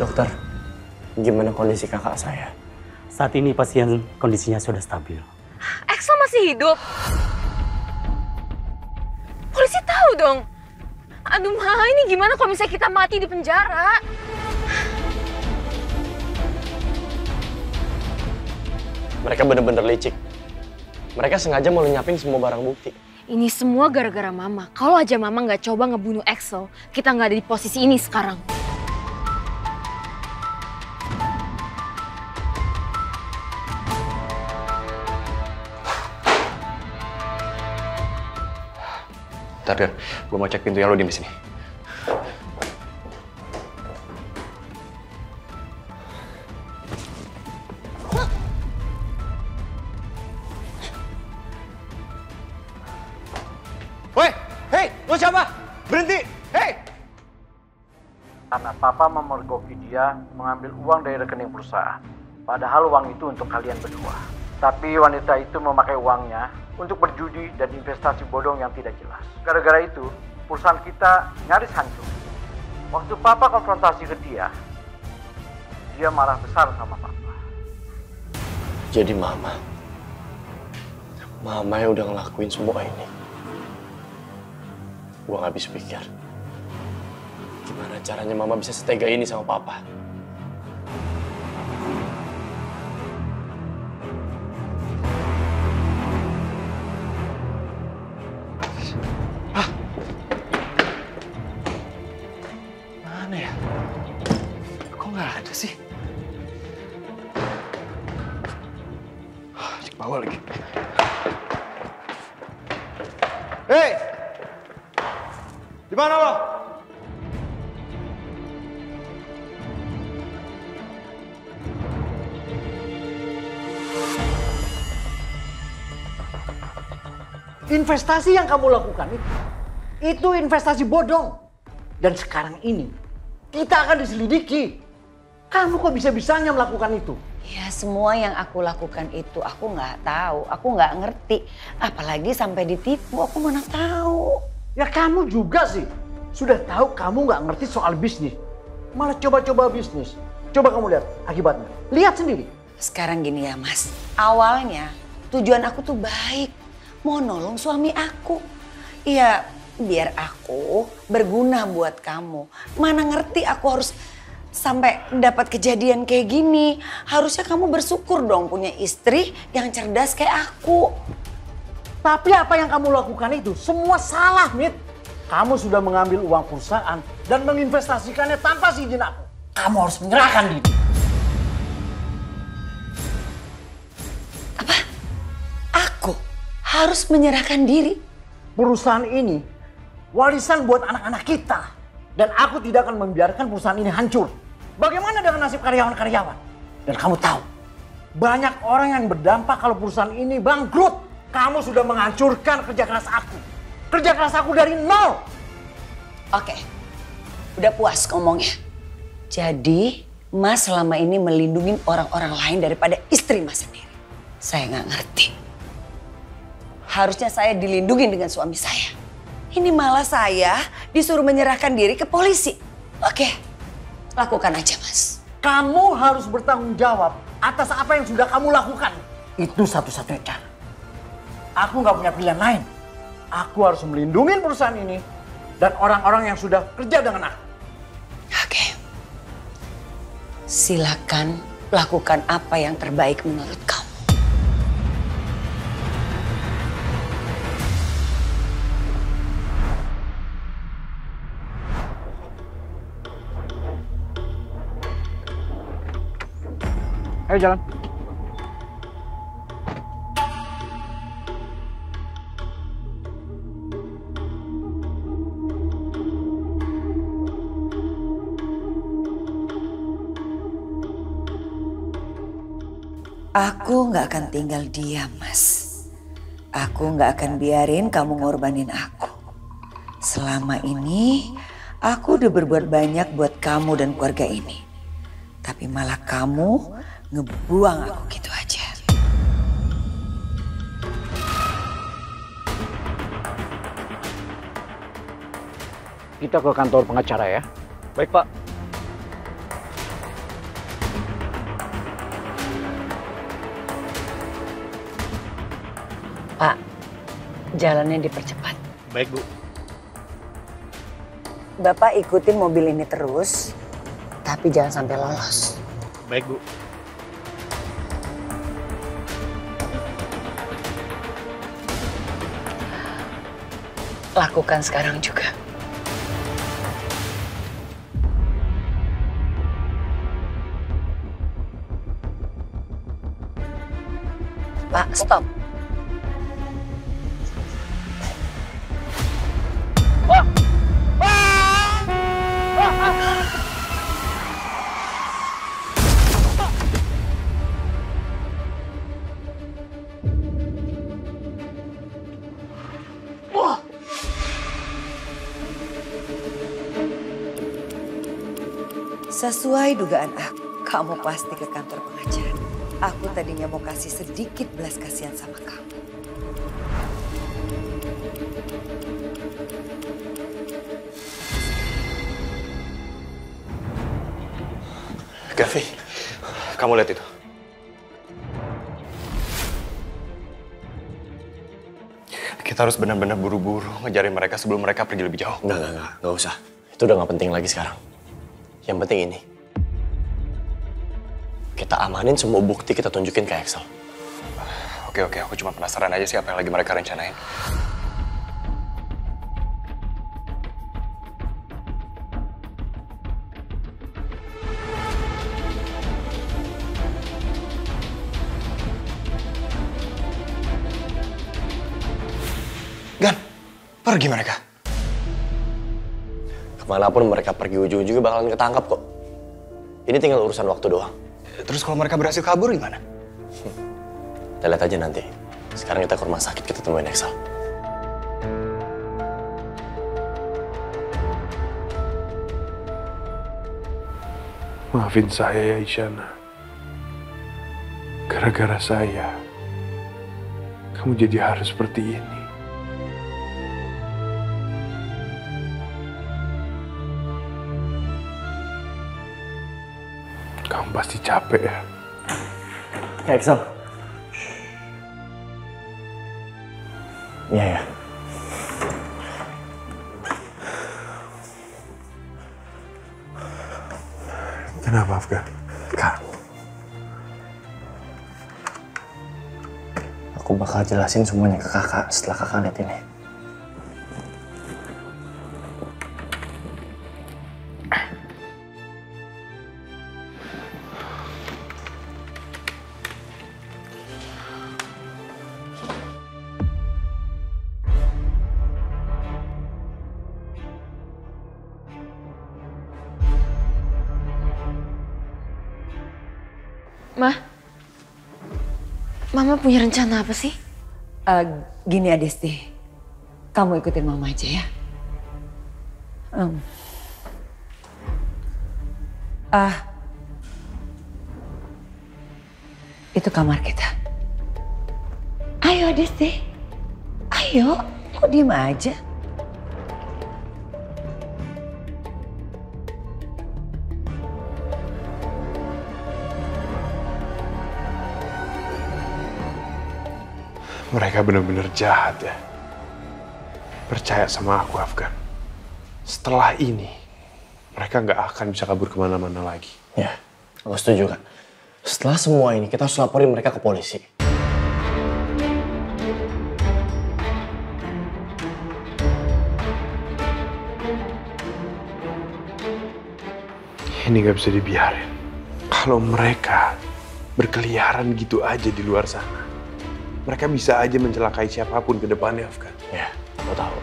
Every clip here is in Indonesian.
Dokter, gimana kondisi kakak saya? Saat ini pasien kondisinya sudah stabil. Axel masih hidup? Polisi tahu dong. Aduh Ma, ini gimana kalau misalnya kita mati di penjara? Mereka bener-bener licik. Mereka sengaja mau lenyapin semua barang bukti. Ini semua gara-gara Mama. Kalau aja Mama nggak coba ngebunuh Axel, kita nggak ada di posisi ini sekarang. Ntar, Gar. Gue mau cek pintunya, lo di sini. Woi, hei, lo siapa? Berhenti, hei! Karena Papa memergoki dia mengambil uang dari rekening perusahaan. Padahal uang itu untuk kalian berdua. Tapi wanita itu memakai uangnya untuk berjudi dan investasi bodong yang tidak jelas. Gara-gara itu, perusahaan kita nyaris hancur. Waktu Papa konfrontasi ke dia marah besar sama Papa. Jadi Mama yang udah ngelakuin semua ini. Gua gak habis pikir. Gimana caranya Mama bisa setega ini sama Papa? Mana ya? Kok nggak ada sih? Di bawah lagi. Hei! Di mana lo? Investasi yang kamu lakukan itu investasi bodong. Dan sekarang ini kita akan diselidiki. Kamu kok bisa-bisanya melakukan itu? Ya semua yang aku lakukan itu aku nggak tahu, aku nggak ngerti. Apalagi sampai ditipu, aku mana tahu. Ya kamu juga sih. Sudah tahu kamu nggak ngerti soal bisnis. Malah coba-coba bisnis. Coba kamu lihat akibatnya. Lihat sendiri. Sekarang gini ya Mas, awalnya tujuan aku tuh baik. Mau nolong suami aku. Iya, biar aku berguna buat kamu. Mana ngerti aku harus sampai dapat kejadian kayak gini. Harusnya kamu bersyukur dong punya istri yang cerdas kayak aku. Tapi apa yang kamu lakukan itu semua salah, Mit. Kamu sudah mengambil uang perusahaan dan menginvestasikannya tanpa izin aku. Kamu harus menyerahkan diri. Apa? Aku harus menyerahkan diri? Perusahaan ini warisan buat anak-anak kita. Dan aku tidak akan membiarkan perusahaan ini hancur. Bagaimana dengan nasib karyawan-karyawan? Dan kamu tahu, banyak orang yang berdampak kalau perusahaan ini bangkrut. Kamu sudah menghancurkan kerja keras aku. Kerja keras aku dari nol. Oke, udah puas ngomongnya. Jadi, Mas selama ini melindungi orang-orang lain daripada istri Mas sendiri. Saya nggak ngerti. Harusnya saya dilindungi dengan suami saya. Ini malah saya disuruh menyerahkan diri ke polisi. Oke, lakukan aja Mas. Kamu harus bertanggung jawab atas apa yang sudah kamu lakukan. Itu satu-satunya cara. Aku nggak punya pilihan lain. Aku harus melindungi perusahaan ini dan orang-orang yang sudah kerja dengan aku. Oke. Silakan lakukan apa yang terbaik menurut kamu. Ayo jalan. Aku nggak akan tinggal diam, Mas. Aku nggak akan biarin kamu ngorbanin aku. Selama ini, aku udah berbuat banyak buat kamu dan keluarga ini. Tapi malah kamu ngebuang aku gitu aja. Kita ke kantor pengacara ya. Baik, Pak. Pak, jalannya dipercepat. Baik, Bu. Bapak ikutin mobil ini terus, tapi jangan sampai lolos. Baik, Bu. Lakukan sekarang juga. Pak, stop. Sesuai dugaan aku, kamu pasti ke kantor pengacara. Aku tadinya mau kasih sedikit belas kasihan sama kamu. Gavi, kamu lihat itu. Kita harus benar-benar buru-buru ngejarin mereka sebelum mereka pergi lebih jauh. Enggak usah. Itu udah nggak penting lagi sekarang. Yang penting ini, kita amanin semua bukti, kita tunjukin ke Axel. Oke, aku cuma penasaran aja sih apa yang lagi mereka rencanain. Gan, pergi mereka. Kemanapun mereka pergi, ujung-ujungnya bakalan ketangkap kok. Ini tinggal urusan waktu doang. Terus kalau mereka berhasil kabur gimana? Kita lihat aja nanti. Sekarang kita ke rumah sakit, kita temuin Axel. Maafin saya ya Isyana. Gara-gara saya, kamu jadi harus seperti ini. Kamu pasti capek ya. Axel. Iya ya. Kenapa Afgan? Kak, aku bakal jelasin semuanya ke kakak setelah kakak lihat ini. Mama punya rencana apa sih? Gini Adesti, kamu ikutin Mama aja ya. Itu kamar kita. Ayo Adesti, ayo, kok diem aja? Mereka benar-benar jahat ya. Percaya sama aku Afgan. Setelah ini, mereka nggak akan bisa kabur kemana-mana lagi. Ya, aku setuju Kak. Setelah semua ini, kita harus laporin mereka ke polisi. Ini nggak bisa dibiarin. Kalau mereka berkeliaran gitu aja di luar sana, mereka bisa aja mencelakai siapapun ke depannya, Afgan. Ya, aku tahu.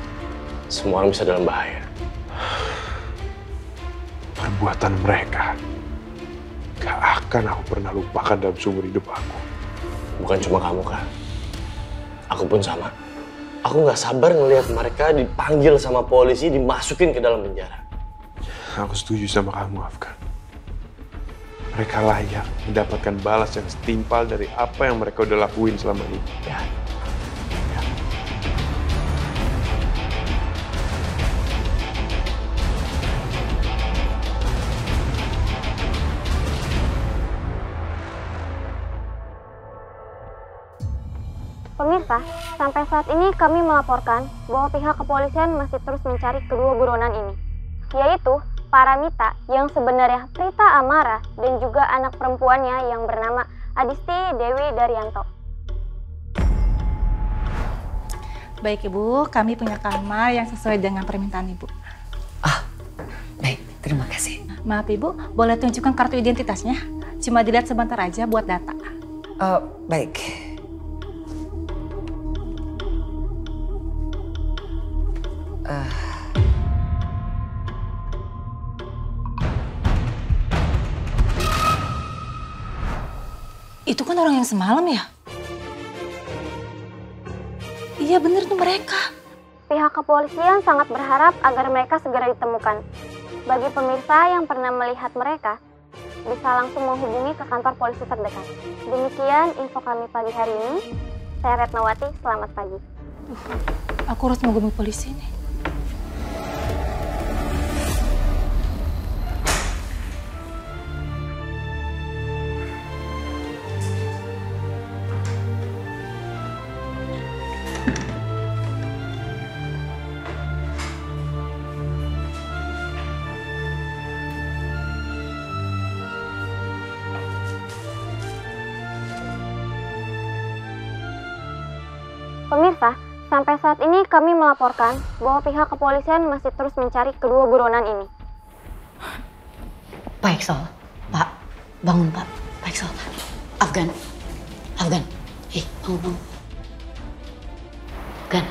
Semua orang bisa dalam bahaya. Perbuatan mereka gak akan aku pernah lupakan dalam seumur hidup aku. Bukan cuma kamu, Kak. Aku pun sama. Aku gak sabar ngelihat mereka dipanggil sama polisi, dimasukin ke dalam penjara. Aku setuju sama kamu, Afgan. Mereka layak mendapatkan balas yang setimpal dari apa yang mereka udah lakuin selama ini. Ya. Pamir, Pemirsa, sampai saat ini kami melaporkan bahwa pihak kepolisian masih terus mencari kedua buronan ini, yaitu Paramita yang sebenarnya Prita Amara dan juga anak perempuannya yang bernama Adisti Dewi Daryanto. Baik Ibu, kami punya kamar yang sesuai dengan permintaan Ibu. Ah, baik, terima kasih. Maaf Ibu, boleh tunjukkan kartu identitasnya? Cuma dilihat sebentar aja buat data. Oh, baik. Itu kan orang yang semalam ya? Iya bener tuh mereka. Pihak kepolisian sangat berharap agar mereka segera ditemukan. Bagi pemirsa yang pernah melihat mereka, bisa langsung menghubungi ke kantor polisi terdekat. Demikian info kami pagi hari ini. Saya Retnawati, selamat pagi. Aku harus menghubungi polisi nih. Pemirsa, sampai saat ini kami melaporkan bahwa pihak kepolisian masih terus mencari kedua buronan ini. Pak Iqsal, Pak, bangun Pak. Pak Iqsal, Afgan, bangun. Gan,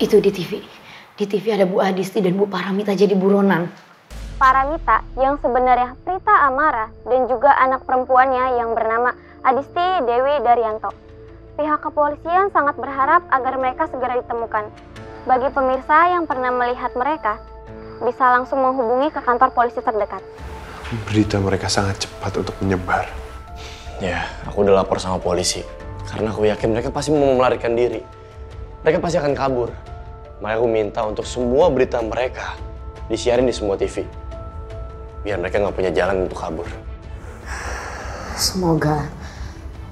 itu di TV ada Bu Adisti dan Bu Paramita jadi buronan. Paramita yang sebenarnya Prita Amara dan juga anak perempuannya yang bernama Adisti Dewi Daryanto. Pihak kepolisian sangat berharap agar mereka segera ditemukan. Bagi pemirsa yang pernah melihat mereka, bisa langsung menghubungi ke kantor polisi terdekat. Berita mereka sangat cepat untuk menyebar. Ya, aku udah lapor sama polisi. Karena aku yakin mereka pasti mau melarikan diri. Mereka pasti akan kabur. Makanya aku minta untuk semua berita mereka disiarin di semua TV. Biar mereka nggak punya jalan untuk kabur. Semoga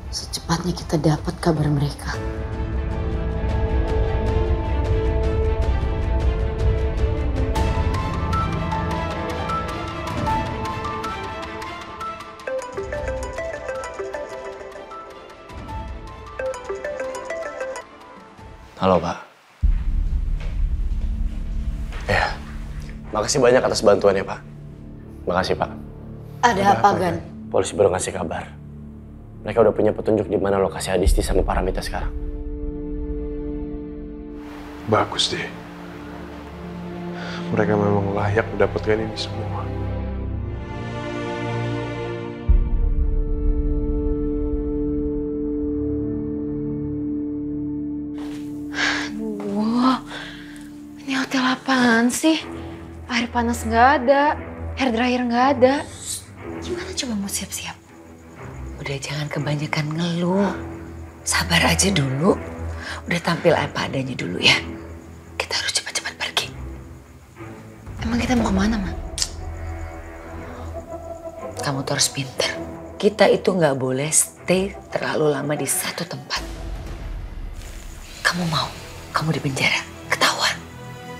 secepatnya kita dapat kabar mereka. Halo Pak. Ya, makasih banyak atas bantuannya Pak. Makasih Pak. Ada apa, Gan? Polisi baru ngasih kabar. Mereka udah punya petunjuk di mana lokasi Adisti sama Paramita sekarang. Bagus deh. Mereka memang layak mendapatkan ini semua. Wah, ini hotel apaan sih? Air panas nggak ada, hair dryer nggak ada. Gimana coba mau siap-siap? Udah jangan kebanyakan ngeluh. Sabar aja dulu. Udah tampil apa adanya dulu ya. Kita harus cepat-cepat pergi. Emang kita mau kemana, Ma? Kamu tuh harus pinter. Kita itu nggak boleh stay terlalu lama di satu tempat. Kamu mau? Kamu di penjara? Ketahuan?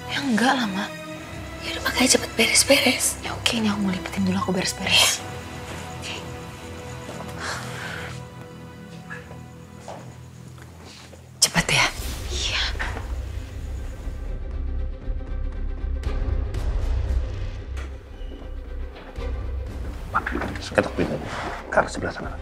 Ya enggak lah, Ma. Ya udah makanya cepet beres-beres. Ya oke, ini aku mau lipetin dulu, aku beres-beres. Cepat ya. Iya. Pak, ketok pintu. Ke arah sebelah sana.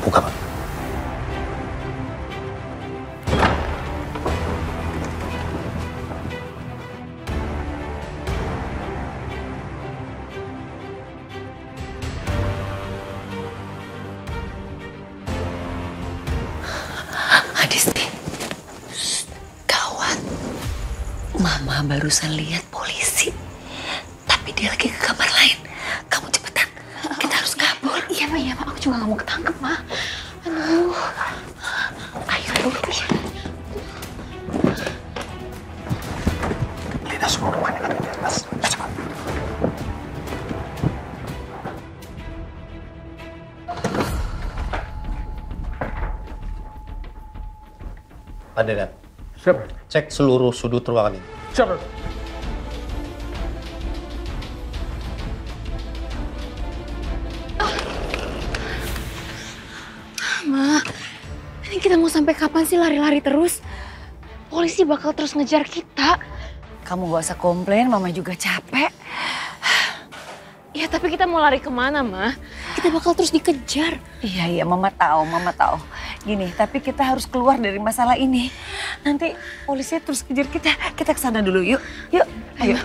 Buka, Pak. Adisti. Gawat. Mama barusan lihat polisi. Tapi dia lagi ke kamar lain. Kamu cepetan. Kita harus kabur. Iya, Ma. Aku juga nggak mau ketangkep, Ma. Kita semua rumahnya kan di atas. Cepat. Pak Dedan, Siap. cek seluruh sudut ruangan ini. Siap. Ma, ini kita mau sampai kapan sih lari-lari terus? Polisi bakal terus ngejar kita. Kamu gak usah komplain, Mama juga capek. Ya tapi kita mau lari kemana, Ma? Kita bakal terus dikejar. Iya, Mama tahu. Gini, tapi kita harus keluar dari masalah ini. Nanti polisi terus kejar kita. Kita ke sana dulu, yuk. Ayo.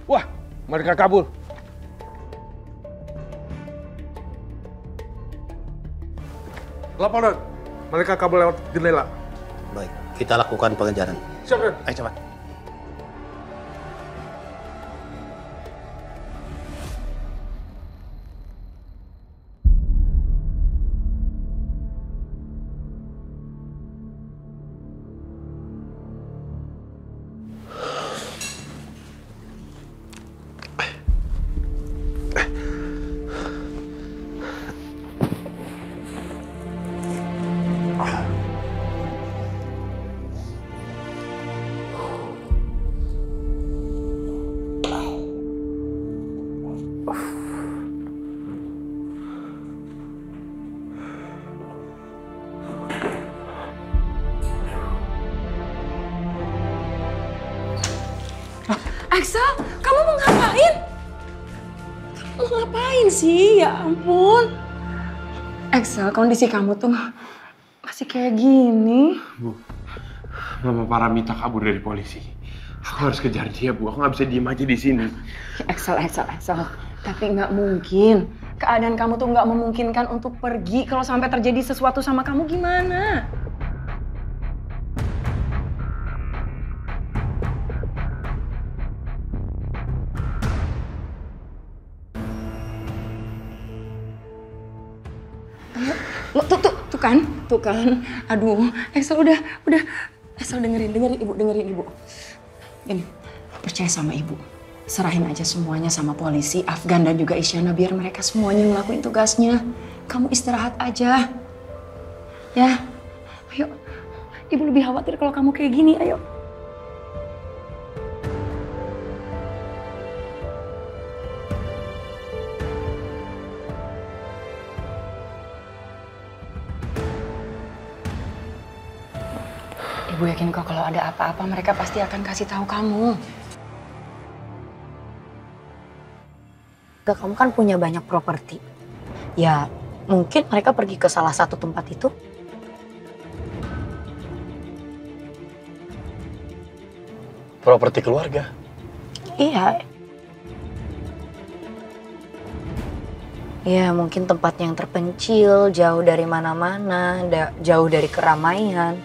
Wah, mereka kabur. Laporan, mereka kabur lewat jendela. Baik, kita lakukan pengejaran. Siap, Ren. Ayo cepat. Axel, kamu mau ngapain? Kamu mau ngapain sih? Ya ampun. Axel, kondisi kamu tuh masih kayak gini. Bu, Mama Paramita kabur dari polisi. Aku harus kejar dia, Bu. Aku nggak bisa diem aja di sini. Axel. Tapi nggak mungkin. Keadaan kamu tuh nggak memungkinkan untuk pergi. Kalau sampai terjadi sesuatu sama kamu gimana? Tuh kan. Aduh, Axel udah. Axel dengerin ibu. Ini, percaya sama ibu. Serahin aja semuanya sama polisi, Afgan dan juga Isyana biar mereka semuanya ngelakuin tugasnya. Kamu istirahat aja. Ya. Ayo. Ibu lebih khawatir kalau kamu kayak gini, ayo. Ibu yakin kok kalau ada apa-apa mereka pasti akan kasih tahu kamu. Kamu kan punya banyak properti. Ya mungkin mereka pergi ke salah satu tempat itu. Properti keluarga? Iya. Ya mungkin tempat yang terpencil, jauh dari mana-mana, jauh dari keramaian.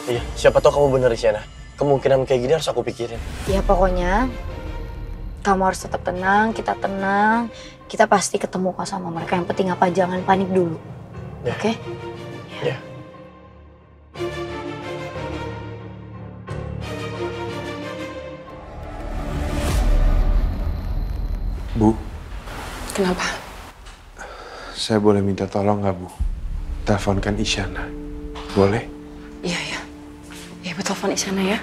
Iya, siapa tahu kamu bener, Isyana. Kemungkinan kayak gini harus aku pikirin. Ya pokoknya kamu harus tetap tenang, kita tenang. Kita pasti ketemu kok sama mereka. Yang penting apa, jangan panik dulu. Ya. Oke? Ya. Bu. Kenapa? Saya boleh minta tolong nggak, Bu? Teleponkan Isyana. Boleh? Iya. Ya, Ibu telepon Isyana ya.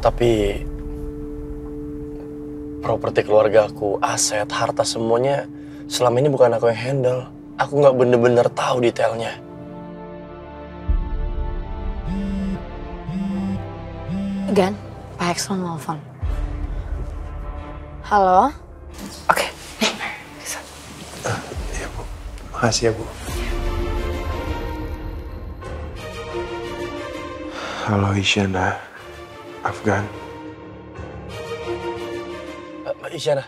Tapi properti keluarga aku, aset, harta semuanya selama ini bukan aku yang handle. Aku nggak bener-bener tahu detailnya. Gan, Pak Axel nelfon. Halo? Oke. Iya, Bu. Makasih ya, Bu. Halo, Isyana. Afgan. Isyana,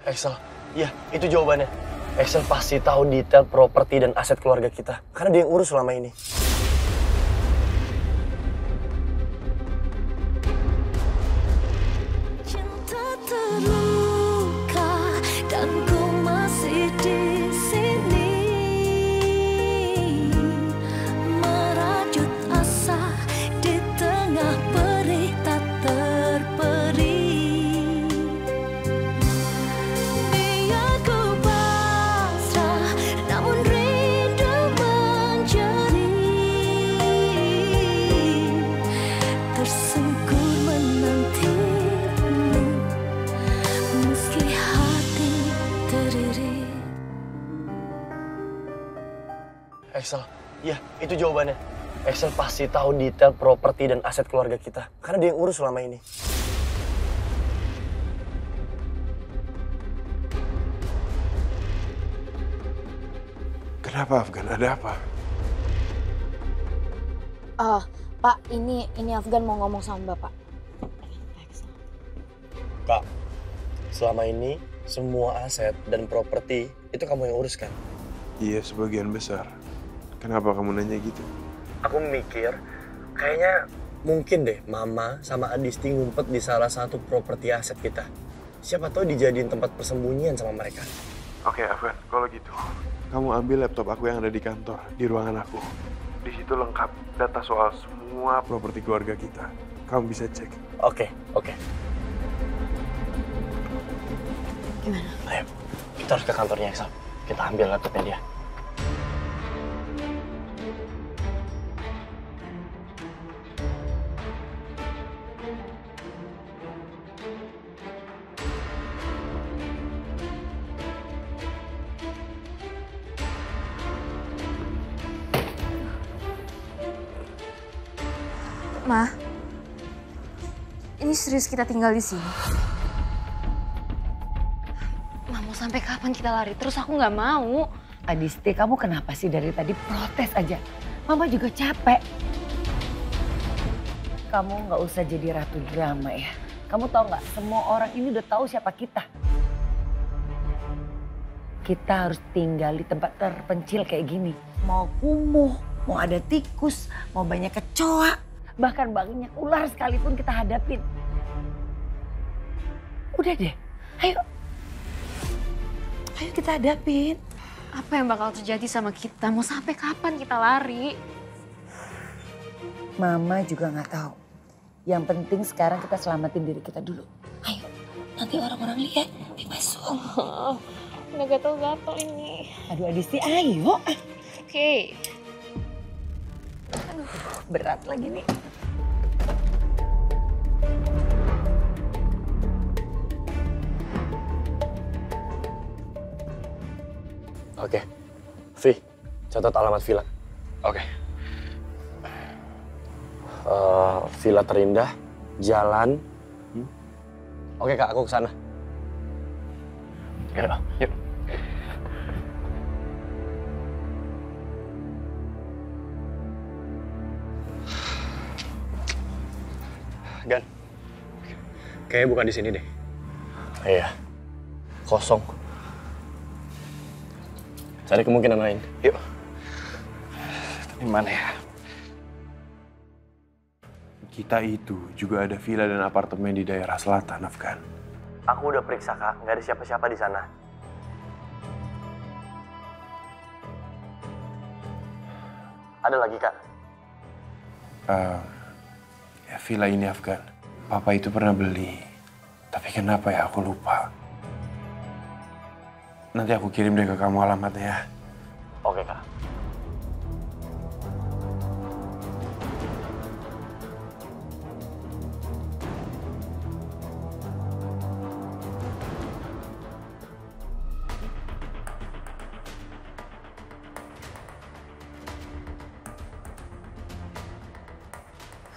Excel, iya itu jawabannya. Excel pasti tahu detail properti dan aset keluarga kita. Karena dia yang urus selama ini. Cinta terluka dan ku masih di sini, merajut asa di tengah perih tak terperi. Biar ku pasrah, namun rindu menjadi tersungkur menantimu, meski hati teriri. Excel, iya itu jawabannya. Excel pasti tahu detail properti dan aset keluarga kita. Karena dia yang urus selama ini. Kenapa Afgan? Ada apa? Pak, ini Afgan mau ngomong sama Bapak. Kak, selama ini semua aset dan properti itu kamu yang urus kan? Iya, sebagian besar. Kenapa kamu nanya gitu? Aku mikir, kayaknya mungkin deh Mama sama Adisti ngumpet di salah satu properti aset kita. Siapa tahu dijadiin tempat persembunyian sama mereka. Oke, Afgan, kalau gitu, kamu ambil laptop aku yang ada di kantor, di ruangan aku. Di situ lengkap data soal semua properti keluarga kita. Kamu bisa cek. Oke. Gimana? Ayo, kita harus ke kantornya Excel. Kita ambil laptopnya dia. Ma, ini serius kita tinggal di sini? Ma, mau sampai kapan kita lari? Terus aku nggak mau. Adisti, kamu kenapa sih dari tadi protes aja? Mama juga capek. Kamu nggak usah jadi ratu drama ya. Kamu tahu nggak, semua orang ini udah tahu siapa kita. Kita harus tinggal di tempat terpencil kayak gini. Mau kumuh, mau ada tikus, mau banyak kecoa. Bahkan banyak ular sekalipun kita hadapin. Udah deh, ayo kita hadapin. Apa yang bakal terjadi sama kita? Mau sampai kapan kita lari? Mama juga nggak tahu. Yang penting sekarang kita selamatin diri kita dulu. Ayo, nanti orang-orang lihat, masuk. Udah gatel-gatel ini. Aduh Adisti, ayo. Oke. Aduh, berat lagi nih. Oke. Vi, catat alamat villa. Oke. Villa Terindah, jalan. Oke Kak, aku kesana. Yuk. Gan, kayaknya bukan di sini deh. Iya, kosong. Cari kemungkinan lain. Yuk. Di mana ya? Kita itu juga ada villa dan apartemen di daerah selatan, Afgan. Aku udah periksa Kak, nggak ada siapa-siapa di sana. Ada lagi Kak? Ya villa ini Afgan. Papa itu pernah beli. Tapi kenapa ya aku lupa. Nanti aku kirim deh ke kamu alamatnya ya. Oke Kak.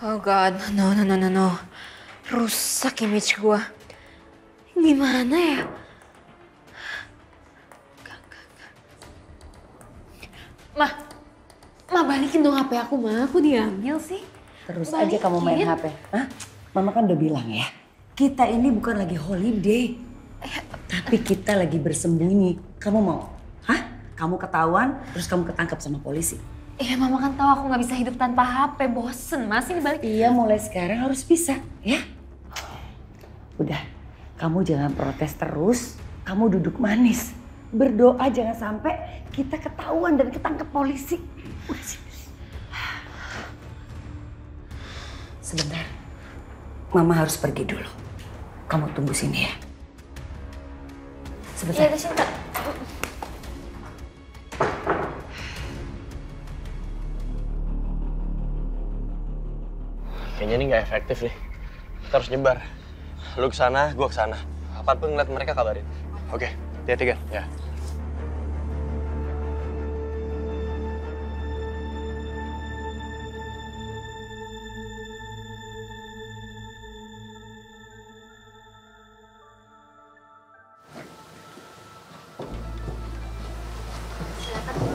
Oh God, no. Rusak image gua. Gimana ya? Ma balikin dong HP aku, Ma. Aku diambil sih. Terus Balikin. aja kamu main HP. Hah? Mama kan udah bilang ya, kita ini bukan lagi holiday. Tapi kita lagi bersembunyi. Kamu mau? Hah? Kamu ketahuan, terus kamu ketangkep sama polisi. Iya, Mama kan tahu aku nggak bisa hidup tanpa HP. Bosen, Mas. Ini balik. Iya, mulai sekarang harus bisa, ya. Udah, kamu jangan protes terus. Kamu duduk manis. Berdoa jangan sampai kita ketahuan dan ketangkep polisi. Udah sini. Sebentar. Mama harus pergi dulu. Kamu tunggu sini ya. Sebentar. Iya, Cinta. Kayaknya ini nggak efektif nih. Kita harus nyebar. Lu kesana, gua kesana. Apapun ngeliat mereka kabarin. Oke, hati-hati kan? Ya.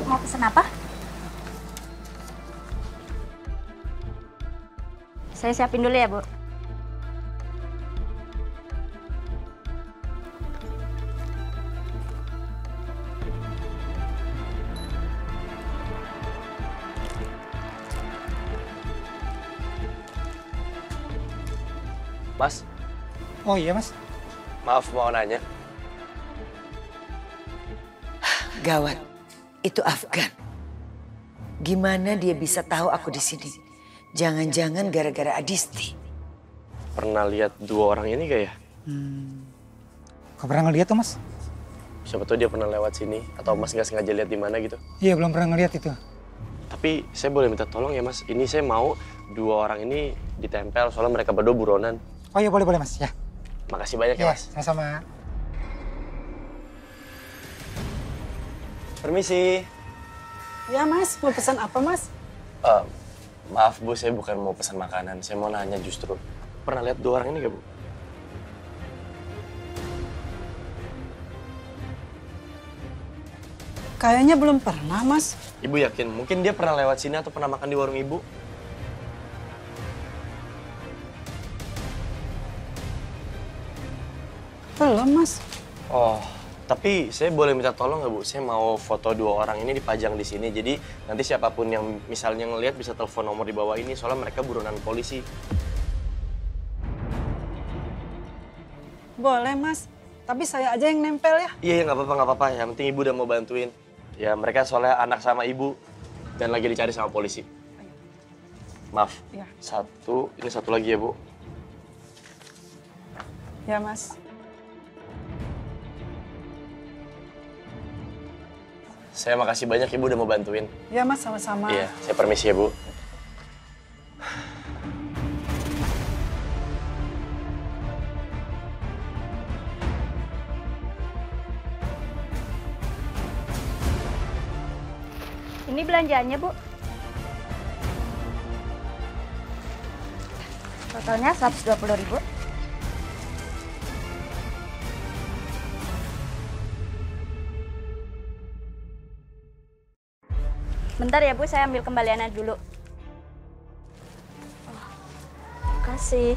Mau pesen apa? Saya siapin dulu ya, Bu. Mas, Oh iya mas. maaf mau nanya. Gawat, itu Afgan. Gimana dia bisa tahu aku di sini? Jangan-jangan gara-gara Adisti. Pernah lihat dua orang ini gak ya? Kau pernah ngeliat tuh mas? Siapa tahu dia pernah lewat sini atau Mas nggak sengaja lihat di mana gitu. Iya belum pernah ngeliat itu. Tapi saya boleh minta tolong ya Mas. Ini saya mau dua orang ini ditempel soalnya mereka berdua buronan. Oh iya boleh mas ya. Makasih banyak ya Iya Mas. sama-sama. Permisi. Ya mas, mau pesan apa mas? Maaf Bu, saya bukan mau pesan makanan. Saya mau nanya justru. Pernah lihat dua orang ini gak Bu? Kayaknya belum pernah mas. Ibu yakin? Mungkin dia pernah lewat sini atau pernah makan di warung Ibu? Belum mas. Oh, tapi saya boleh minta tolong nggak Bu? Saya mau foto dua orang ini dipajang di sini. Jadi nanti siapapun yang misalnya ngelihat bisa telepon nomor di bawah ini. Soalnya mereka buronan polisi. Boleh mas. Tapi saya aja yang nempel ya. Iya, nggak apa-apa. Yang penting Ibu udah mau bantuin. Ya mereka soalnya anak sama Ibu dan lagi dicari sama polisi. Maaf. Ya. Ini satu lagi ya Bu. Ya mas. Saya makasih banyak Ibu udah mau bantuin. Ya mas, sama-sama. Iya, saya permisi ya Bu. Ini belanjaannya, Bu. Totalnya 120.000. Bentar ya Bu, saya ambil kembaliannya dulu. Oh, makasih.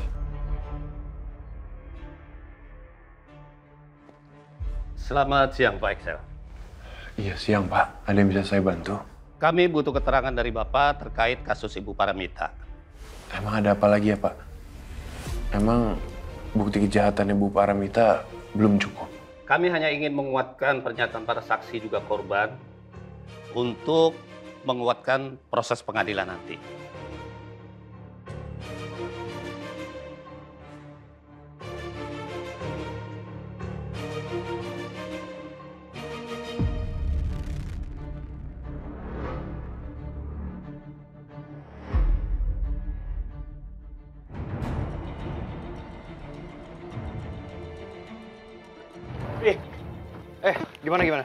Selamat siang Pak Excel. Iya siang Pak, ada yang bisa saya bantu? Kami butuh keterangan dari Bapak terkait kasus Ibu Paramita. Emang ada apa lagi ya Pak? Emang bukti kejahatan Ibu Paramita belum cukup? Kami hanya ingin menguatkan pernyataan para saksi juga korban untuk menguatkan proses pengadilan nanti. Gimana?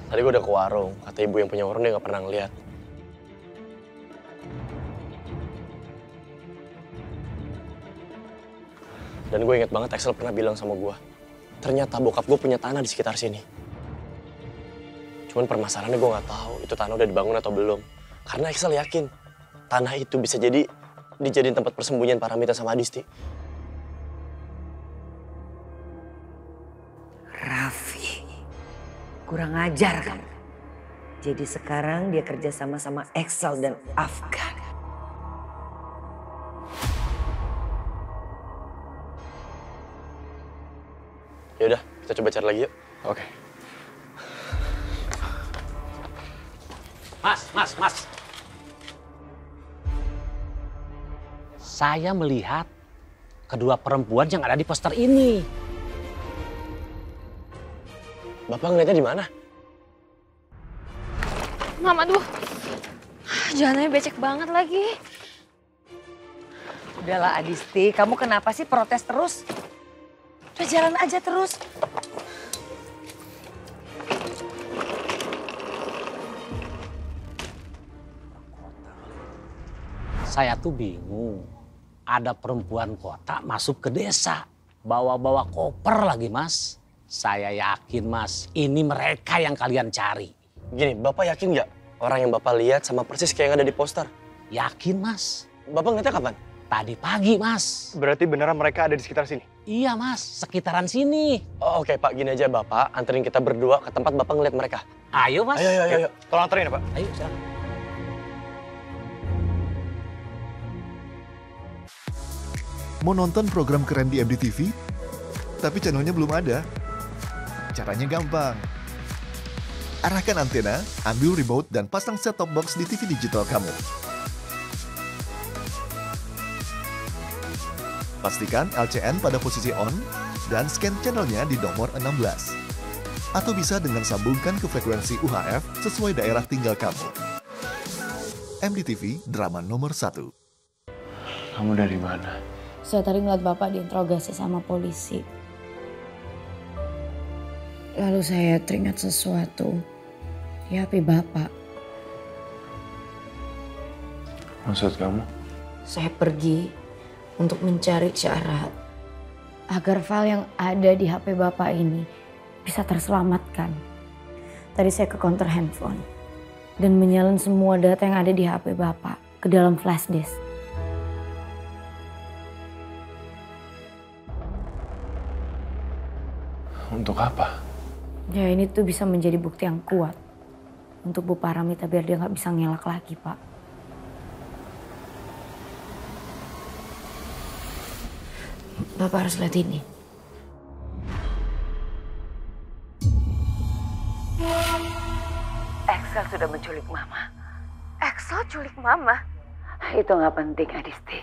Tadi gue udah ke warung, kata ibu yang punya warung dia nggak pernah ngeliat. Dan gue inget banget Axel pernah bilang sama gue, ternyata bokap gue punya tanah di sekitar sini. Cuman permasalahannya gue nggak tahu itu tanah udah dibangun atau belum. Karena Axel yakin tanah itu bisa jadi dijadiin tempat persembunyian Paramita sama Adisti. Kurang ajar kamu. Jadi sekarang dia kerja sama Excel dan Afgan. Yaudah, kita coba cari lagi yuk. Oke. Mas. Saya melihat kedua perempuan yang ada di poster ini. Bapak ngeliatnya di mana? Mama, aduh. Jalannya becek banget lagi. Udahlah Adisti, kamu kenapa sih protes terus? Udah jalan aja terus. Saya tuh bingung. Ada perempuan kota masuk ke desa. Bawa-bawa koper lagi, Mas. Saya yakin, Mas, ini mereka yang kalian cari. Gini, Bapak yakin nggak orang yang Bapak lihat sama persis kayak yang ada di poster? Yakin, Mas. Bapak ngeliatnya kapan? Tadi pagi, Mas. Berarti beneran mereka ada di sekitar sini? Iya, Mas. Sekitaran sini. Oh, oke, Pak. Gini aja, Bapak. Anterin kita berdua ke tempat Bapak ngeliat mereka. Ayo, Mas. Ayo. Tolong anterin ya, Pak. Ayo, silakan. Mau nonton program keren di MDTV? Tapi channelnya belum ada? Caranya gampang. Arahkan antena, ambil remote, dan pasang set-top box di TV digital kamu. Pastikan LCN pada posisi on, dan scan channelnya di nomor 16. Atau bisa dengan sambungkan ke frekuensi UHF sesuai daerah tinggal kamu. MDTV, drama nomor 1. Kamu dari mana? Saya tadi ngeliat Bapak diinterogasi sama polisi. Lalu saya teringat sesuatu di HP Bapak. Maksud kamu? Saya pergi untuk mencari cara agar file yang ada di HP Bapak ini bisa terselamatkan. Tadi saya ke counter handphone dan menyalin semua data yang ada di HP Bapak ke dalam flash disk. Untuk apa? Ya ini tuh bisa menjadi bukti yang kuat untuk Bu Paramita biar dia nggak bisa ngelak lagi, Pak. Bapak harus lihat ini. Excel sudah menculik Mama. Excel culik Mama. Itu nggak penting, Adisti.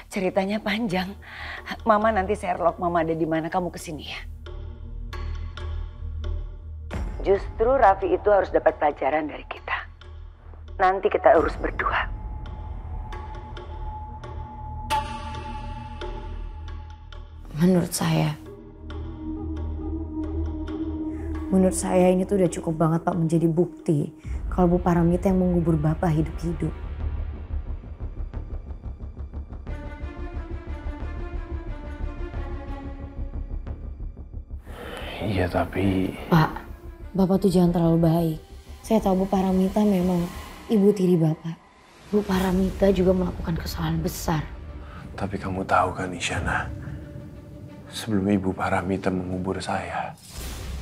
Ceritanya panjang. Mama nanti Sherlock, Mama ada di mana, kamu kesini ya. Justru Raffi itu harus dapat pelajaran dari kita. Nanti kita urus berdua. Menurut saya ini tuh udah cukup banget Pak menjadi bukti kalau Bu Paramita yang mengubur Bapak hidup-hidup. Iya tapi... Pak, Bapak tuh jangan terlalu baik. Saya tahu Bu Paramita memang ibu tiri Bapak. Bu Paramita juga melakukan kesalahan besar. Tapi kamu tahu kan Isyana, sebelum Ibu Paramita mengubur saya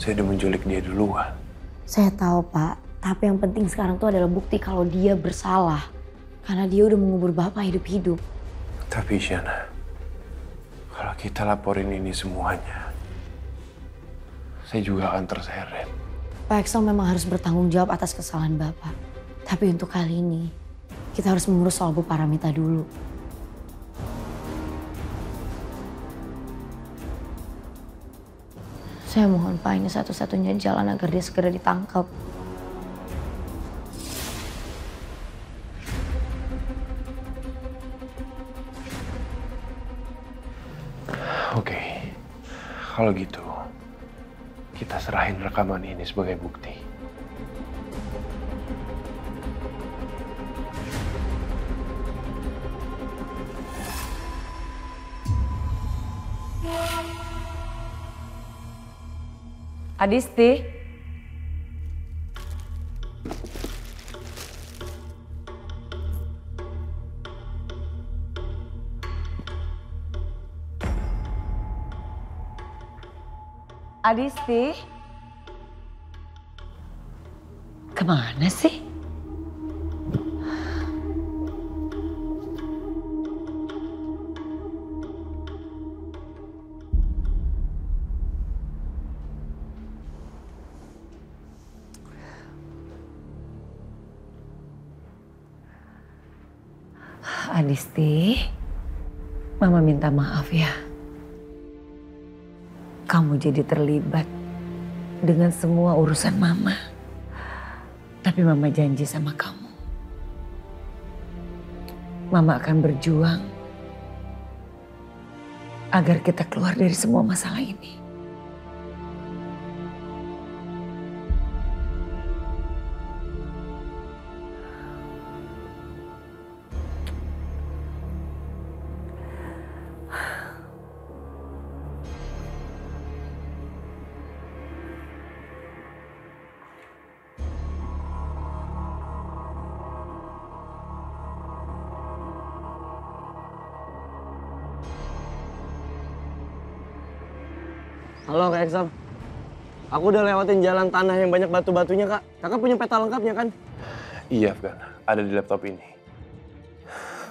udah menculik dia duluan. Saya tahu Pak, tapi yang penting sekarang tuh adalah bukti kalau dia bersalah. Karena dia udah mengubur Bapak hidup-hidup. Tapi Isyana, kalau kita laporin ini semuanya, saya juga akan terseret. Pak Excel memang harus bertanggung jawab atas kesalahan Bapak. Tapi untuk kali ini, kita harus mengurus soal Bu Paramita dulu. Saya mohon Pak, ini satu-satunya jalan agar dia segera ditangkap. Oke, kalau gitu kita serahin rekaman ini sebagai bukti. Adisti. Adisti. Kemana sih? Adisti, Mama minta maaf ya. Kamu jadi terlibat dengan semua urusan Mama. Tapi Mama janji sama kamu. Mama akan berjuang agar kita keluar dari semua masalah ini. Halo Kak Eksam, aku udah lewatin jalan tanah yang banyak batu-batunya Kak. Kakak punya peta lengkapnya kan? Iya Afgan, ada di laptop ini.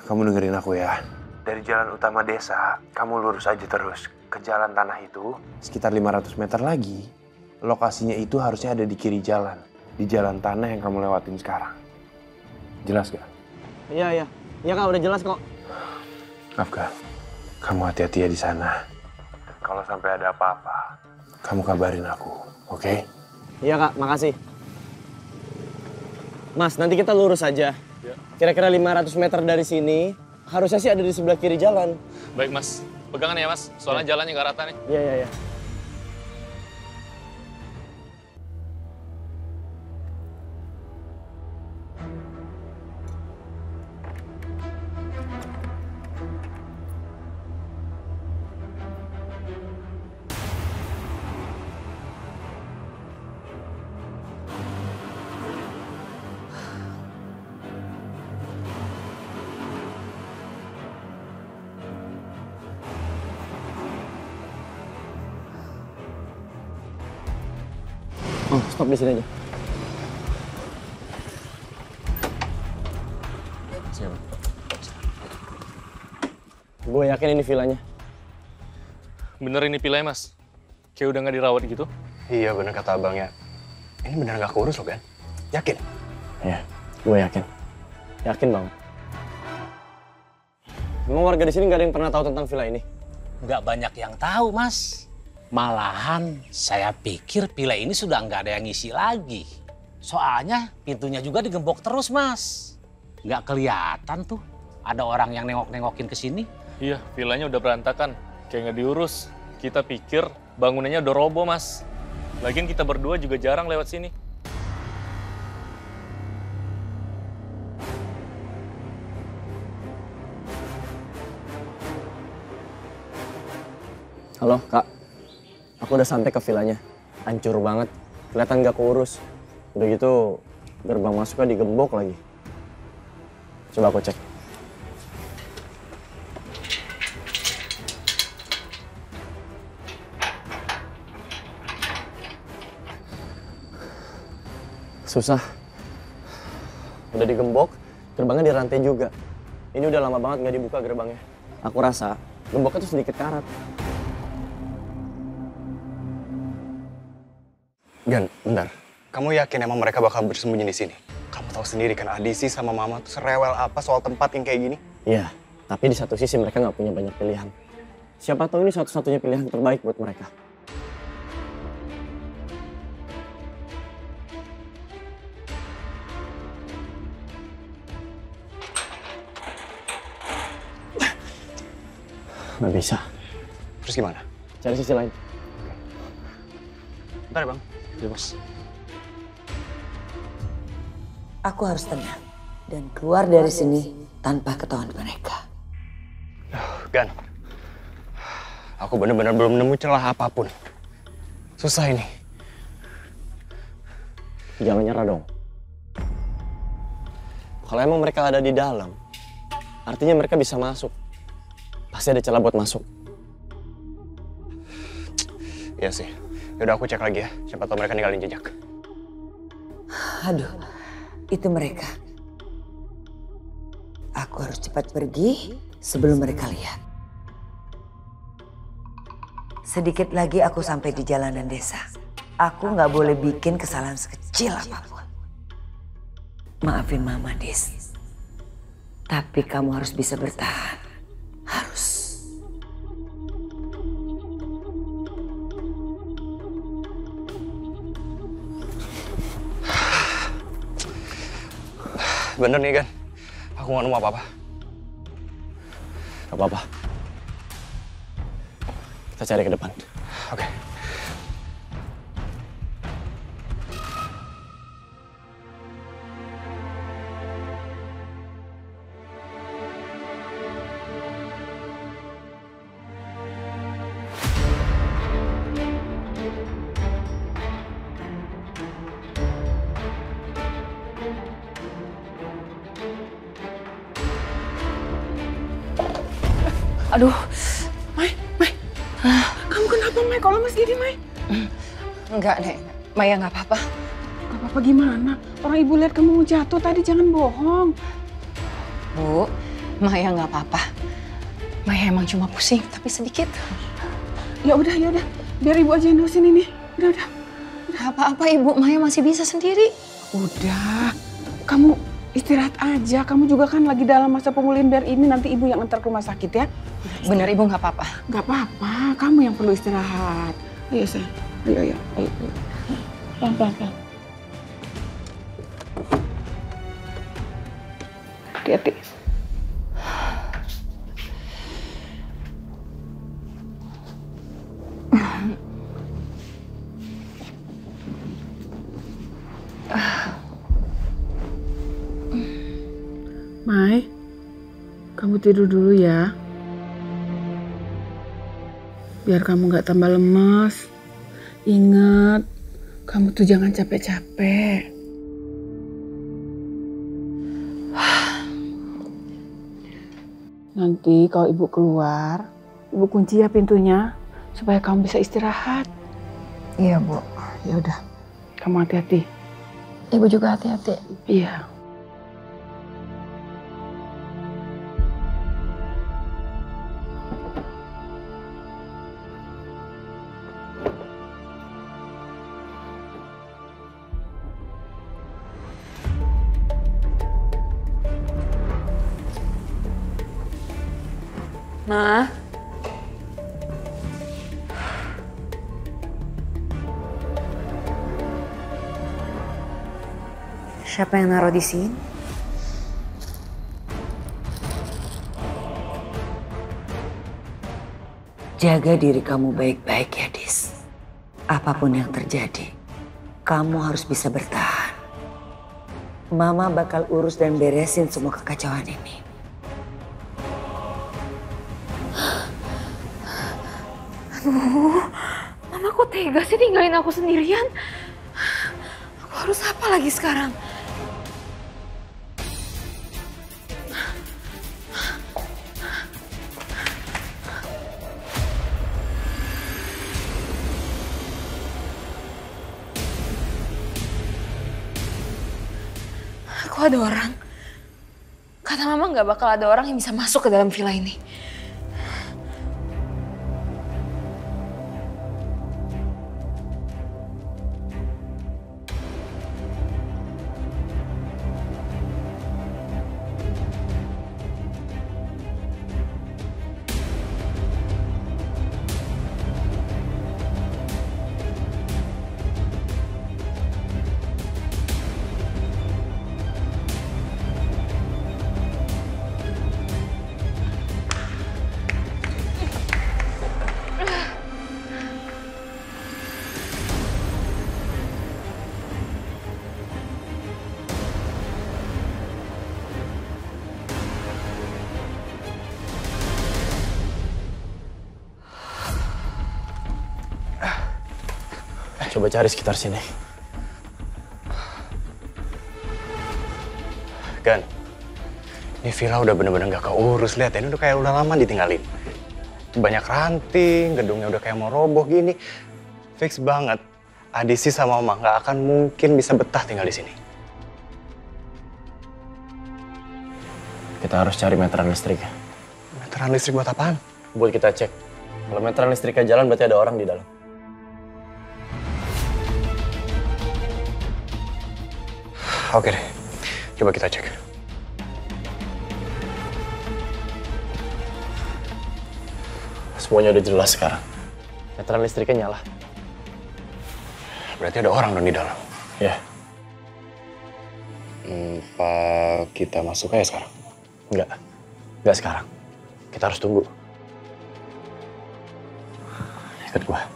Kamu dengerin aku ya. Dari jalan utama desa, kamu lurus aja terus ke jalan tanah itu. Sekitar 500 meter lagi, lokasinya itu harusnya ada di kiri jalan. Di jalan tanah yang kamu lewatin sekarang. Jelas gak? Iya, iya. Iya Kak, udah jelas kok. Afgan, kamu hati-hati ya di sana. Kalau sampai ada apa-apa, kamu kabarin aku, oke? Iya Kak, makasih. Mas, nanti kita lurus aja. Kira-kira 500 meter dari sini, harusnya sih ada di sebelah kiri jalan. Baik Mas, pegangan ya Mas, soalnya jalannya nggak rata nih. Iya, iya, iya. Oh, stop di sini aja. Siapa? Gue yakin ini villanya. Bener ini villanya Mas? Kayak udah nggak dirawat gitu? Iya bener kata abangnya. Ini bener nggak keurus loh kan? Yakin? Iya, gue yakin. Yakin banget. Emang warga di sini nggak ada yang pernah tahu tentang villa ini? Nggak banyak yang tahu, Mas. Malahan saya pikir villa ini sudah nggak ada yang ngisi lagi. Soalnya pintunya juga digembok terus, Mas. Nggak kelihatan tuh ada orang yang nengok-nengokin ke sini. Iya, villanya udah berantakan. Kayak nggak diurus. Kita pikir bangunannya udah roboh, Mas. Lagian kita berdua juga jarang lewat sini. Halo, Kak. Aku udah sampai ke villanya. Hancur banget. Kelihatan nggak keurus. Udah gitu, gerbang masuknya digembok lagi. Coba aku cek. Susah. Udah digembok, gerbangnya dirantai juga. Ini udah lama banget nggak dibuka gerbangnya. Aku rasa gemboknya tuh sedikit karat. Gan, bentar. Kamu yakin emang mereka bakal bersembunyi di sini? Kamu tahu sendiri kan Adisi sama Mama tuh serewel apa soal tempat yang kayak gini? Iya, tapi di satu sisi mereka nggak punya banyak pilihan. Siapa tahu ini satu-satunya pilihan terbaik buat mereka. Nggak bisa. Terus gimana? Cari sisi lain. Bentar ya, Bang. Ya, Bos. Aku harus tenang dan keluar dari sini tanpa ketahuan mereka. Gan, aku bener-bener belum nemu celah apapun. Susah ini. Jangan nyerah dong. Kalau emang mereka ada di dalam, artinya mereka bisa masuk. Pasti ada celah buat masuk. Iya sih. Yaudah aku cek lagi ya. Siapa tahu mereka ninggalin jejak. Aduh, itu mereka. Aku harus cepat pergi sebelum mereka lihat. Sedikit lagi aku sampai di jalanan desa. Aku nggak boleh bikin kesalahan sekecil apapun. Maafin Mama, Dis. Tapi kamu harus bisa bertahan. Harus. Bener nih kan, aku nggak nemu apa-apa. Gak apa-apa. Kita cari ke depan. Oke. Aduh, Mai. Kamu kenapa, Mai? Kok lemes gini, Mai? Enggak, Nek. Maya nggak apa-apa. Nggak apa-apa gimana? Orang ibu lihat kamu mau jatuh tadi, jangan bohong. Bu, Maya nggak apa-apa. Maya emang cuma pusing, tapi sedikit. Ya udah. Biar ibu aja yang ngurusin ini. Udah. Udah apa-apa, Ibu. Maya masih bisa sendiri. Udah. Kamu istirahat aja. Kamu juga kan lagi dalam masa pemulihan, biar ini nanti ibu yang antar ke rumah sakit ya. Bener, Ibu nggak apa-apa. Nggak apa-apa. Kamu yang perlu istirahat. Ayo, sayang. Ayo. Pelan-pelan. Hati-hati. Mai, kamu tidur dulu ya. Biar kamu nggak tambah lemes. Ingat, kamu tuh jangan capek-capek. Nanti kalau ibu keluar, ibu kunci ya pintunya supaya kamu bisa istirahat. Iya, Bu. Ya udah, kamu hati-hati. Ibu juga hati-hati. Iya. Ma. Siapa yang naruh di sini? Jaga diri kamu baik-baik ya, Dis. Apapun yang terjadi, kamu harus bisa bertahan. Mama bakal urus dan beresin semua kekacauan ini. Aduh, Mama kok tega sih tinggalin aku sendirian? Aku harus apa lagi sekarang? Kok ada orang? Kata Mama nggak bakal ada orang yang bisa masuk ke dalam villa ini. Coba cari sekitar sini. Gan, ini villa udah bener-bener gak keurus. Lihat, ini udah kayak udah lama ditinggalin. Banyak ranting, gedungnya udah kayak mau roboh gini. Fix banget, Adisi sama Mama gak akan mungkin bisa betah tinggal di sini. Kita harus cari meteran listriknya. Meteran listrik buat apaan? Buat kita cek. Kalau meteran listriknya jalan berarti ada orang di dalam. Oke deh, coba kita cek. Semuanya udah jelas sekarang. Meteran listriknya nyala. Berarti ada orang dong di dalam. Ya. Apa kita masuk aja sekarang? Enggak sekarang. Kita harus tunggu. Ikut gua.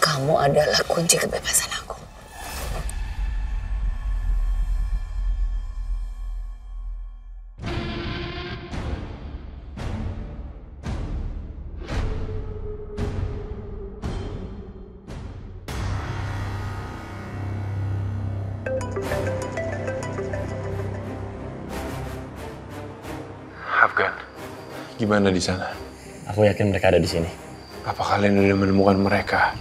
Kamu adalah kunci kebebasan aku. Afgan, gimana di sana? Aku yakin mereka ada di sini. Apa kalian udah menemukan mereka?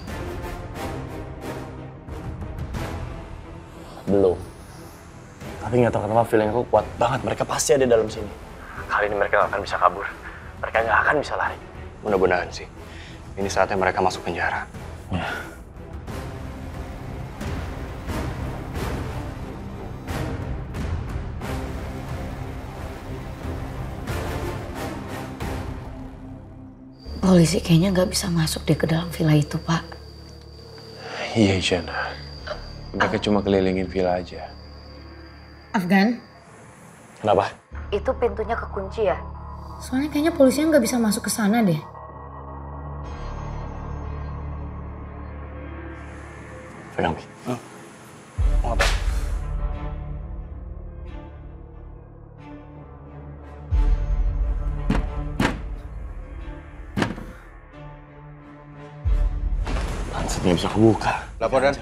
Belum. Tapi nggak tahu kenapa feeling aku kuat banget. Mereka pasti ada dalam sini. Kali ini mereka nggak akan bisa kabur. Mereka nggak akan bisa lari. Mudah-mudahan sih. Ini saatnya mereka masuk penjara. Ya. Polisi kayaknya nggak bisa masuk deh ke dalam villa itu, Pak. Iya, Isyana. Mereka cuma kelilingin villa aja. Afgan? Kenapa? Itu pintunya kekunci ya? Soalnya kayaknya polisinya nggak bisa masuk ke sana deh. Pegang, Pi. Mau apa? nggak bisa kebuka. Laporan,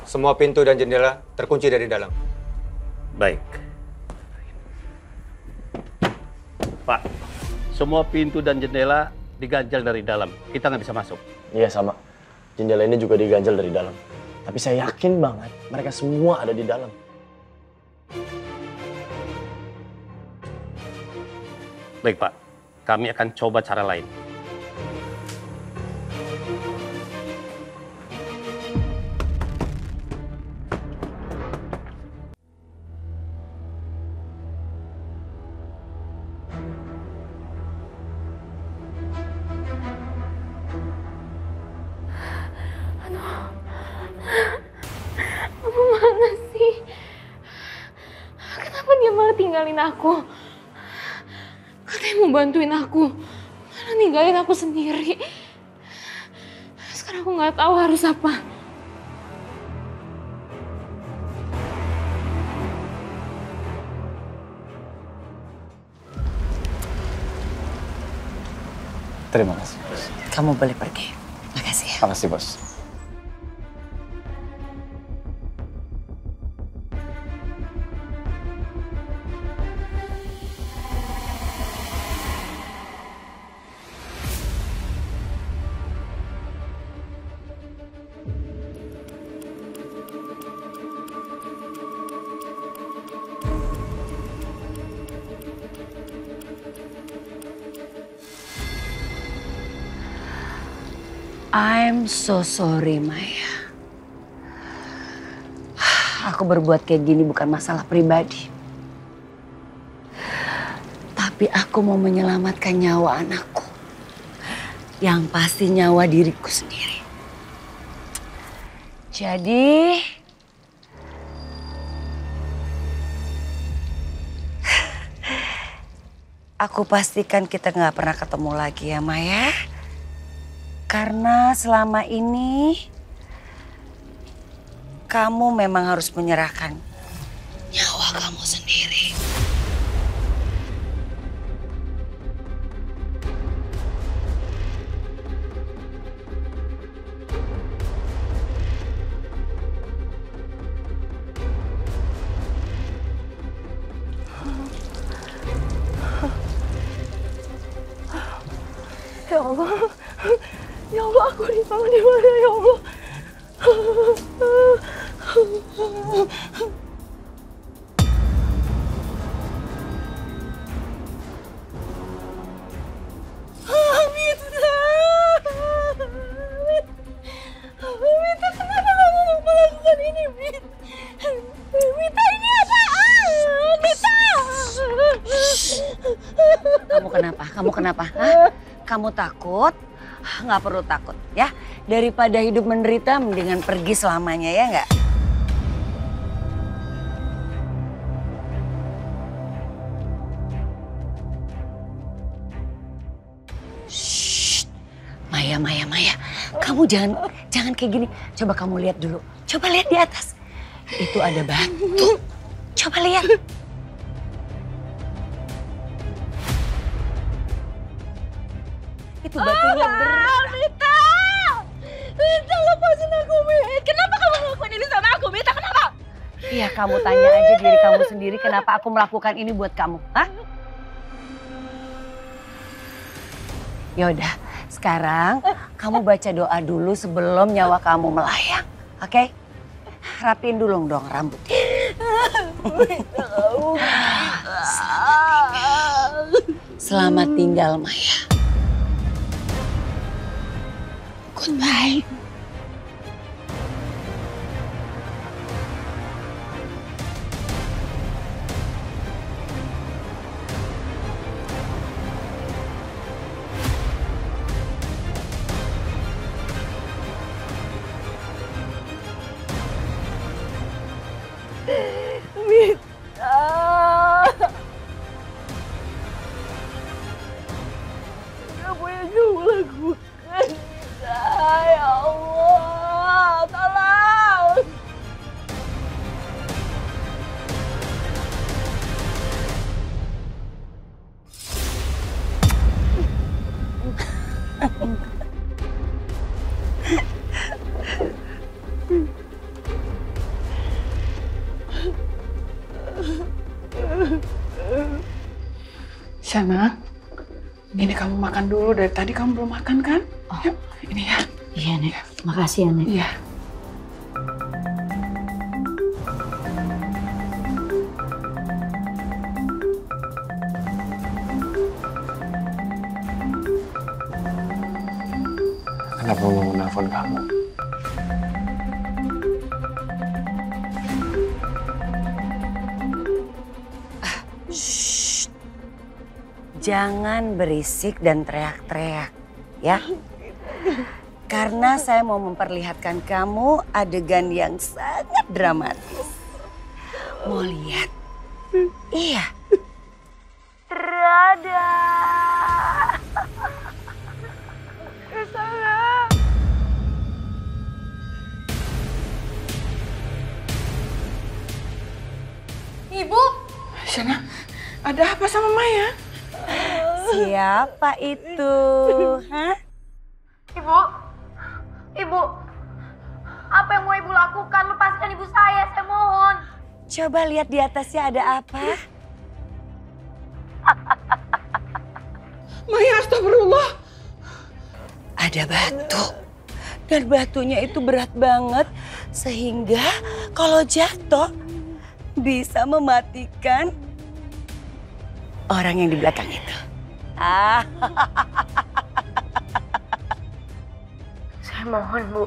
semua pintu dan jendela terkunci dari dalam. Baik. Pak, semua pintu dan jendela diganjal dari dalam. Kita nggak bisa masuk. Iya sama. Jendela ini juga diganjal dari dalam. Tapi saya yakin banget mereka semua ada di dalam. Baik Pak, kami akan coba cara lain. Apa mana sih? Kenapa dia malah tinggalin aku? Katanya mau bantuin aku, malah ninggalin aku sendiri. Sekarang aku nggak tahu harus apa. Terima kasih, Bos. Kamu boleh pergi. Makasih ya. Makasih, Bos. I'm so sorry, Maya. Aku berbuat kayak gini bukan masalah pribadi. Tapi aku mau menyelamatkan nyawa anakku. Yang pasti nyawa diriku sendiri. Jadi... aku pastikan kita nggak pernah ketemu lagi ya, Maya. Karena selama ini kamu memang harus menyerahkan nyawa kamu sendiri. Ya Allah. Ya Allah, aku ditaruh di mana ya Allah? Mita, kenapa kamu mau melakukan ini, Mita? Mita, ini apaan? Mita! Kamu kenapa? Kamu kenapa? Hah? Kamu takut? Nggak perlu takut ya. Daripada hidup menderita mendingan pergi selamanya ya nggak? Shh. Maya. Kamu jangan kayak gini. Coba kamu lihat dulu. Coba lihat di atas. Itu ada batu. Coba lihat. Itu batunya berat. Mita! Mita, lepasin aku, Mita. Kenapa kamu ngelakuin ini sama aku, Mita? Kenapa? Iya, kamu tanya aja diri kamu sendiri kenapa aku melakukan ini buat kamu. Hah? Yaudah, sekarang kamu baca doa dulu sebelum nyawa kamu melayang. Oke? Rapiin dulu dong rambutnya. Selamat tinggal, Maya. Goodbye. Mita! Apa yang kamu lakukan, Mita? Ya Allah, tolong! Shana, ini kamu makan dulu. Dari tadi kamu belum makan kan? Oh. Yuk, ini ya. Iya, Nek. Makasih ya, Nek. Iya. Kenapa mau nelfon kamu? Shh. Jangan berisik dan teriak-teriak, ya. Karena saya mau memperlihatkan kamu adegan yang sangat dramatis. Mau lihat? Iya. Rada. Ibu! Shana, ada apa sama Maya? Siapa itu? Hah? Ibu, Ibu, apa yang mau Ibu lakukan? Lepaskan ibu saya mohon. Coba lihat di atasnya ada apa? Maya, astagfirullah. Ada batu. Dan batunya itu berat banget sehingga kalau jatuh bisa mematikan orang yang di belakang itu. Saya mohon, Bu.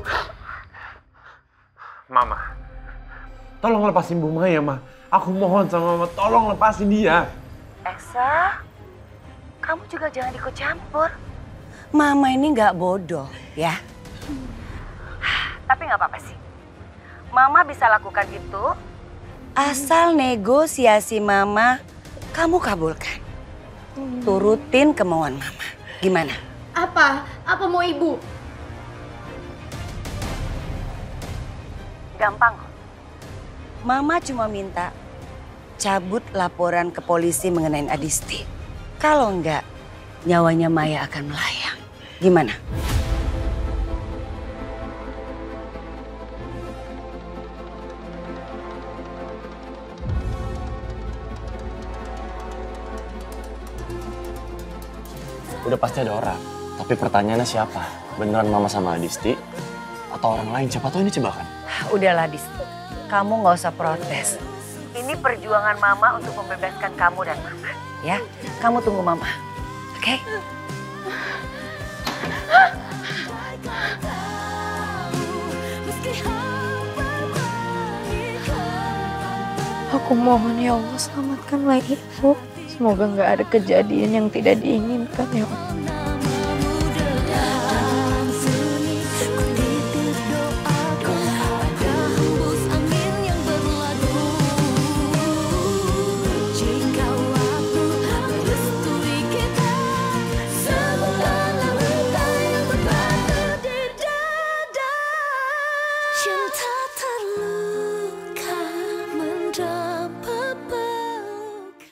Mama, tolong lepasin Bu Maya, Ma. Aku mohon sama Mama, tolong lepasin dia. Eksa, kamu juga jangan ikut campur. Mama ini nggak bodoh, ya. Tapi nggak apa-apa sih. Mama bisa lakukan itu asal negosiasi Mama kamu kabulkan. Turutin kemauan Mama. Gimana? Apa? Apa mau Ibu? Gampang kok. Mama cuma minta cabut laporan ke polisi mengenai Adisti. Kalau enggak, nyawanya Maya akan melayang. Gimana? Udah pasti ada orang. Tapi pertanyaannya siapa? Beneran Mama sama Adisti? Atau orang lain? Siapa tahu ini jebakan. Udahlah, Adisti. Kamu nggak usah protes. Ini perjuangan Mama untuk membebaskan kamu dan Mama. Ya, kamu tunggu Mama. Oke? Aku mohon ya Allah, selamatkanlah Ibu. Semoga nggak ada kejadian yang tidak diinginkan ya Allah.